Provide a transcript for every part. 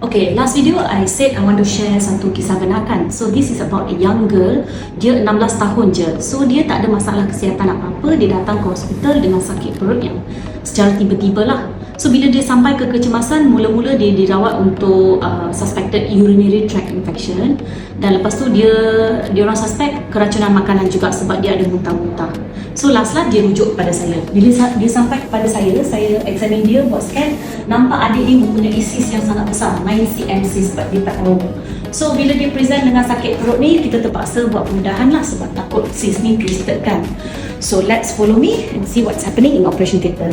Okay, last video I said I want to share satu kisah benakan. So this is about a young girl. Dia 16 tahun je. So dia tak ada masalah kesihatan apa-apa. Dia datang ke hospital dengan sakit perut yang secara tiba-tiba lah. So bila dia sampai ke kecemasan, mula-mula dia dirawat untuk suspected urinary tract infection. Dan lepas tu dia orang suspect keracunan makanan juga sebab dia ada muntah-muntah. So last dia rujuk kepada saya. Bila dia sampai kepada saya examine dia, buat scan, nampak adik dia mempunyai cyst yang sangat besar, 9 cm cyst sebab dia tak tahu. So bila dia present dengan sakit perut ni, kita terpaksa buat pembedahan lah sebab takut cyst ni twisted kan. So let's follow me and see what's happening in operation theatre.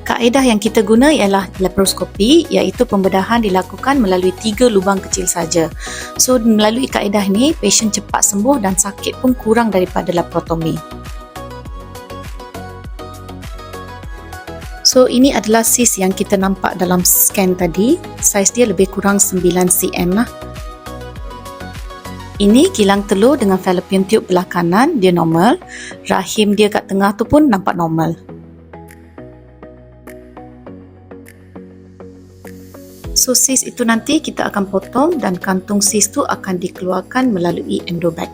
Kaedah yang kita guna ialah laparoskopi, iaitu pembedahan dilakukan melalui 3 lubang kecil saja. So melalui kaedah ini, pasien cepat sembuh dan sakit pun kurang daripada laparotomi. So ini adalah cyst yang kita nampak dalam scan tadi. Saiz dia lebih kurang 9 cm lah. Ini kilang telur dengan fallopian tube belah kanan, dia normal. Rahim dia kat tengah tu pun nampak normal. So cyst itu nanti kita akan potong dan kantung cyst tu akan dikeluarkan melalui endobag.